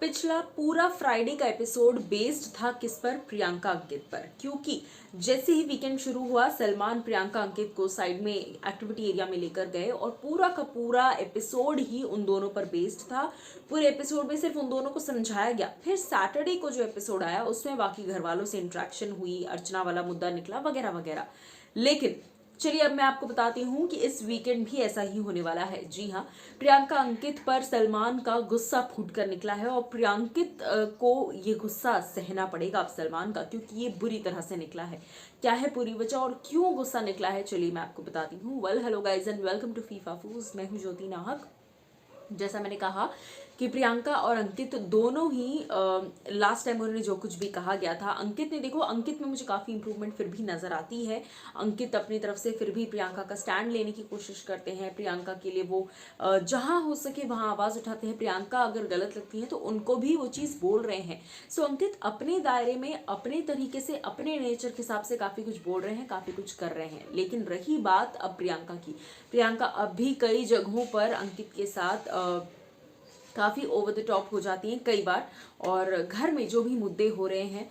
पिछला पूरा फ्राइडे का एपिसोड बेस्ड था किस पर? प्रियंका अंकित पर। क्योंकि जैसे ही वीकेंड शुरू हुआ, सलमान प्रियंका अंकित को साइड में एक्टिविटी एरिया में लेकर गए और पूरा का पूरा एपिसोड ही उन दोनों पर बेस्ड था। पूरे एपिसोड में सिर्फ उन दोनों को समझाया गया। फिर सैटरडे को जो एपिसोड आया उसमें बाकी घर वालों से इंटरेक्शन हुई, अर्चना वाला मुद्दा निकला वगैरह वगैरह। लेकिन चलिए अब मैं आपको बताती हूँ कि इस वीकेंड भी ऐसा ही होने वाला है। जी हाँ, प्रियंका अंकित पर सलमान का गुस्सा फूट कर निकला है और प्रियंकित को ये गुस्सा सहना पड़ेगा अब सलमान का, क्योंकि ये बुरी तरह से निकला है। क्या है पूरी वजह और क्यों गुस्सा निकला है, चलिए मैं आपको बताती हूँ। Well hello guys and welcome to फीफा फूज। मैं हूँ ज्योति नाहक। जैसा मैंने कहा कि प्रियंका और अंकित दोनों ही लास्ट टाइम उन्होंने जो कुछ भी कहा गया था, अंकित ने देखो, अंकित में मुझे काफ़ी इंप्रूवमेंट फिर भी नज़र आती है। अंकित अपनी तरफ से फिर भी प्रियंका का स्टैंड लेने की कोशिश करते हैं। प्रियंका के लिए वो जहाँ हो सके वहाँ आवाज़ उठाते हैं। प्रियंका अगर गलत लगती है तो उनको भी वो चीज़ बोल रहे हैं। सो अंकित अपने दायरे में अपने तरीके से अपने नेचर के हिसाब से काफ़ी कुछ बोल रहे हैं, काफ़ी कुछ कर रहे हैं। लेकिन रही बात अब प्रियंका की, प्रियंका अब भी कई जगहों पर अंकित के साथ काफ़ी ओवर द टॉप हो जाती हैं कई बार। और घर में जो भी मुद्दे हो रहे हैं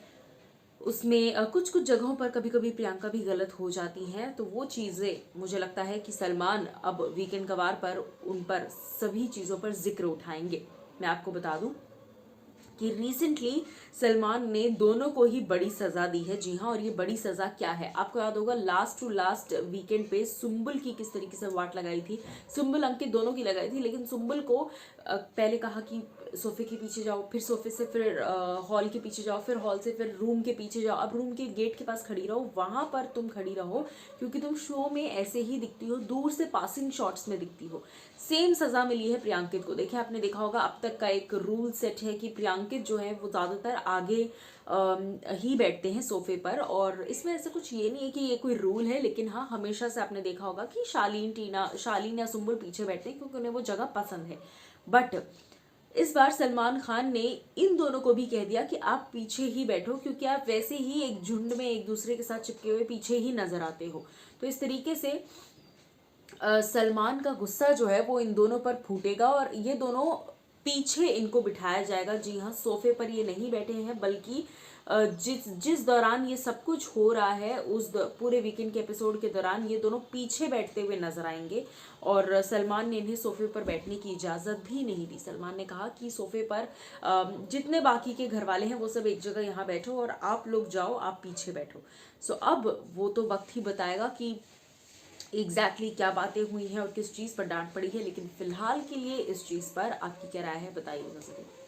उसमें कुछ कुछ जगहों पर कभी कभी प्रियंका भी गलत हो जाती हैं। तो वो चीज़ें मुझे लगता है कि सलमान अब वीकेंड कवार पर उन पर सभी चीज़ों पर जिक्र उठाएंगे। मैं आपको बता दूं कि रिसेंटली सलमान ने दोनों को ही बड़ी सजा दी है। जी हाँ, और ये बड़ी सजा क्या है? आपको याद होगा लास्ट टू लास्ट वीकेंड पे सुम्बुल की किस तरीके से वाट लगाई थी। सुम्बुल अंकित दोनों की लगाई थी, लेकिन सुम्बुल को पहले कहा कि सोफे के पीछे जाओ, फिर सोफे से फिर हॉल के पीछे जाओ, फिर हॉल से फिर रूम के पीछे जाओ। अब रूम के गेट के पास खड़ी रहो, वहां पर तुम खड़ी रहो, क्योंकि तुम शो में ऐसे ही दिखती हो, दूर से पासिंग शॉट्स में दिखती हो। सेम सजा मिली है प्रियंकित को। देखिए, आपने देखा होगा अब तक का एक रूल सेट है कि प्रियंकित जो है वो ज्यादातर आगे ही बैठते हैं सोफे पर। और इसमें ऐसा कुछ ये नहीं है कि ये कोई रूल है, लेकिन हाँ, हमेशा से आपने देखा होगा कि शालीन या सुम्बुल पीछे बैठते हैं क्योंकि उन्हें वो जगह पसंद है। बट इस बार सलमान खान ने इन दोनों को भी कह दिया कि आप पीछे ही बैठो, क्योंकि आप वैसे ही एक झुंड में एक दूसरे के साथ चिपके हुए पीछे ही नजर आते हो। तो इस तरीके से सलमान का गुस्सा जो है वो इन दोनों पर फूटेगा और ये दोनों पीछे इनको बिठाया जाएगा। जी हाँ, सोफे पर ये नहीं बैठे हैं, बल्कि जिस जिस दौरान ये सब कुछ हो रहा है उस पूरे वीकेंड के एपिसोड के दौरान ये दोनों पीछे बैठते हुए नजर आएंगे। और सलमान ने इन्हें सोफे पर बैठने की इजाज़त भी नहीं दी। सलमान ने कहा कि सोफे पर जितने बाकी के घर वाले हैं वो सब एक जगह यहाँ बैठो और आप लोग जाओ, आप पीछे बैठो। सो अब वो तो वक्त ही बताएगा कि एग्जैक्टली क्या बातें हुई हैं और किस चीज़ पर डांट पड़ी है। लेकिन फिलहाल के लिए इस चीज़ पर आपकी क्या राय है, बताइएगा ज़रूर।